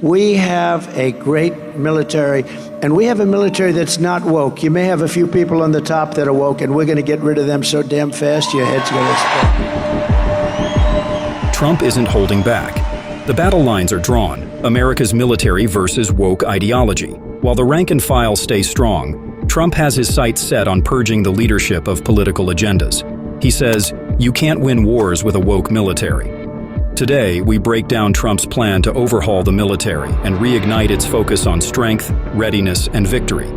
We have a great military, and we have a military that's not woke. You may have a few people on the top that are woke, and we're going to get rid of them so damn fast your head's going to explode. Trump isn't holding back. The battle lines are drawn: America's military versus woke ideology. While the rank and file stay strong, Trump has his sights set on purging the leadership of political agendas. He says, "You can't win wars with a woke military." Today, we break down Trump's plan to overhaul the military and reignite its focus on strength, readiness, and victory.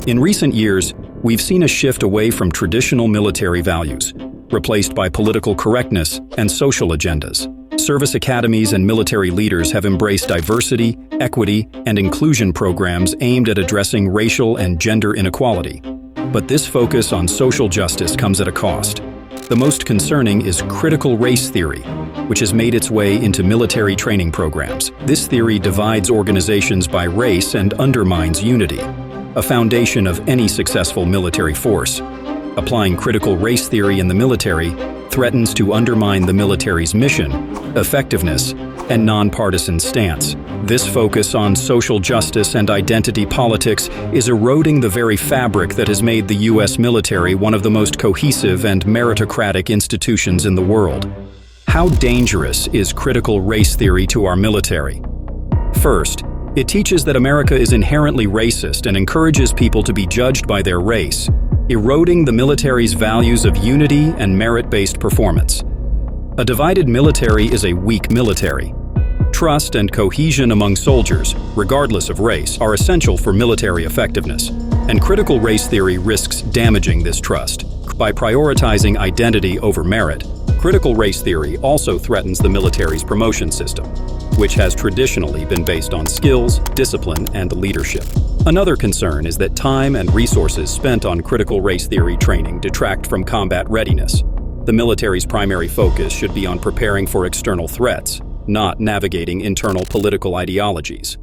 In recent years, we've seen a shift away from traditional military values, replaced by political correctness and social agendas. Service academies and military leaders have embraced diversity, equity, and inclusion programs aimed at addressing racial and gender inequality. But this focus on social justice comes at a cost. The most concerning is critical race theory, which has made its way into military training programs. This theory divides organizations by race and undermines unity, a foundation of any successful military force. Applying critical race theory in the military threatens to undermine the military's mission, effectiveness, and nonpartisan stance. This focus on social justice and identity politics is eroding the very fabric that has made the U.S. military one of the most cohesive and meritocratic institutions in the world. How dangerous is critical race theory to our military? First, it teaches that America is inherently racist and encourages people to be judged by their race, eroding the military's values of unity and merit-based performance. A divided military is a weak military. Trust and cohesion among soldiers, regardless of race, are essential for military effectiveness, and critical race theory risks damaging this trust. By prioritizing identity over merit, critical race theory also threatens the military's promotion system, which has traditionally been based on skills, discipline, and leadership. Another concern is that time and resources spent on critical race theory training detract from combat readiness. The military's primary focus should be on preparing for external threats, not navigating internal political ideologies.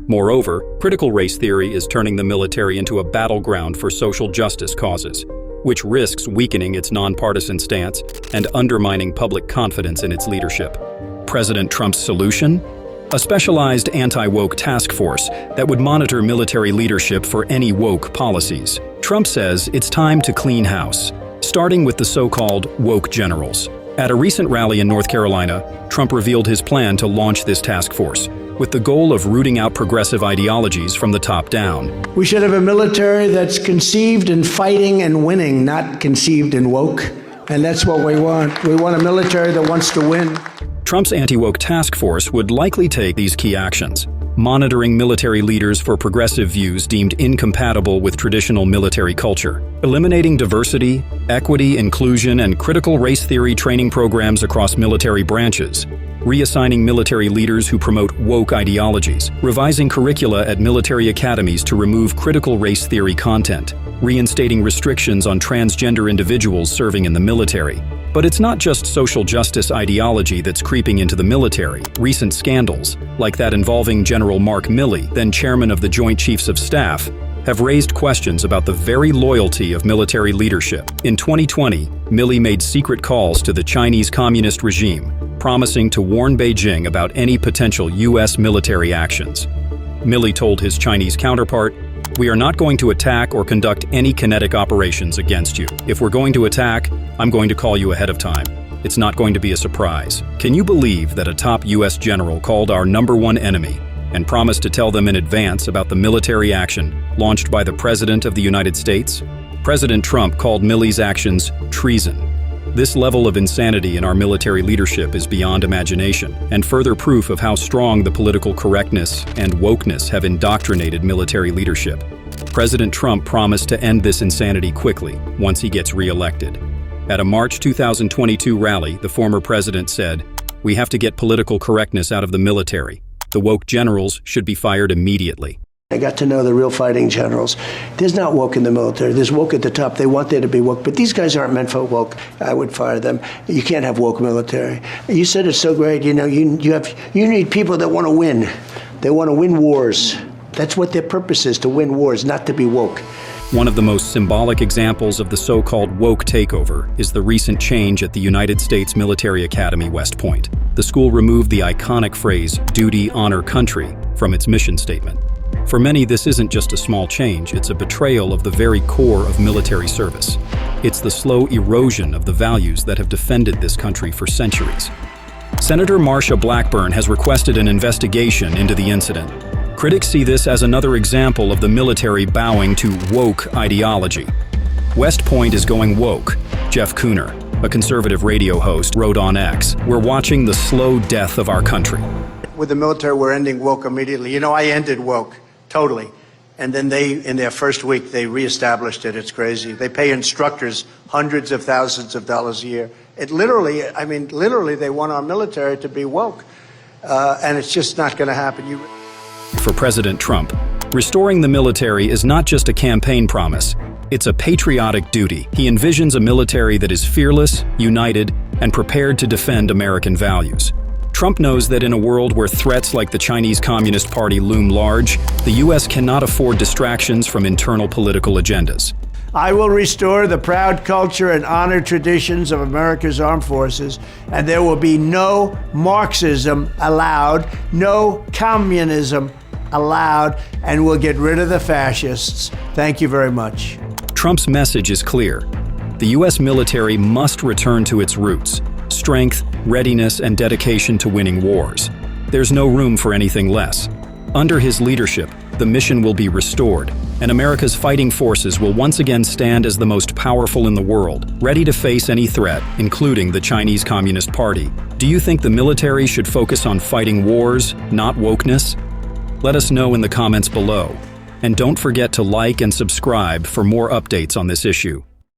Moreover, critical race theory is turning the military into a battleground for social justice causes, which risks weakening its nonpartisan stance and undermining public confidence in its leadership. President Trump's solution? A specialized anti-woke task force that would monitor military leadership for any woke policies. Trump says it's time to clean house, starting with the so-called woke generals. At a recent rally in North Carolina, Trump revealed his plan to launch this task force, with the goal of rooting out progressive ideologies from the top down. We should have a military that's conceived in fighting and winning, not conceived in woke. And that's what we want. We want a military that wants to win. Trump's anti-woke task force would likely take these key actions: monitoring military leaders for progressive views deemed incompatible with traditional military culture, eliminating diversity, equity, inclusion, and critical race theory training programs across military branches, reassigning military leaders who promote woke ideologies, revising curricula at military academies to remove critical race theory content, reinstating restrictions on transgender individuals serving in the military. But it's not just social justice ideology that's creeping into the military. Recent scandals, like that involving General Mark Milley, then chairman of the Joint Chiefs of Staff, have raised questions about the very loyalty of military leadership. In 2020, Milley made secret calls to the Chinese Communist regime, promising to warn Beijing about any potential U.S. military actions. Milley told his Chinese counterpart, "We are not going to attack or conduct any kinetic operations against you. If we're going to attack, I'm going to call you ahead of time. It's not going to be a surprise." Can you believe that a top U.S. general called our #1 enemy and promised to tell them in advance about the military action launched by the President of the United States? President Trump called Milley's actions treason. This level of insanity in our military leadership is beyond imagination, and further proof of how strong the political correctness and wokeness have indoctrinated military leadership. President Trump promised to end this insanity quickly once he gets re-elected. At a March 2022 rally, the former president said, "We have to get political correctness out of the military. The woke generals should be fired immediately." I got to know the real fighting generals. There's not woke in the military. There's woke at the top. They want there to be woke, but these guys aren't meant for woke. I would fire them. You can't have woke military. You said it's so great. You know, you need people that want to win. They want to win wars. That's what their purpose is, to win wars, not to be woke. One of the most symbolic examples of the so-called woke takeover is the recent change at the United States Military Academy, West Point. The school removed the iconic phrase, "Duty, Honor, Country," from its mission statement. For many, this isn't just a small change, it's a betrayal of the very core of military service. It's the slow erosion of the values that have defended this country for centuries. Senator Marsha Blackburn has requested an investigation into the incident. Critics see this as another example of the military bowing to woke ideology. West Point is going woke. Jeff Cooner, a conservative radio host, wrote on X, "We're watching the slow death of our country." With the military, we're ending woke immediately. You know, I ended woke, totally. And then in their first week, they reestablished it. It's crazy. They pay instructors hundreds of thousands of dollars a year. It literally, literally, they want our military to be woke. And it's just not going to happen. For President Trump, restoring the military is not just a campaign promise, it's a patriotic duty. He envisions a military that is fearless, united, and prepared to defend American values. Trump knows that in a world where threats like the Chinese Communist Party loom large, the U.S. cannot afford distractions from internal political agendas. I will restore the proud culture and honor traditions of America's armed forces, and there will be no Marxism allowed, no communism allowed, and we'll get rid of the fascists. Thank you very much. Trump's message is clear. The U.S. military must return to its roots: strength, readiness, and dedication to winning wars. There's no room for anything less. Under his leadership, the mission will be restored, and America's fighting forces will once again stand as the most powerful in the world, ready to face any threat, including the Chinese Communist Party. Do you think the military should focus on fighting wars, not wokeness? Let us know in the comments below. And don't forget to like and subscribe for more updates on this issue.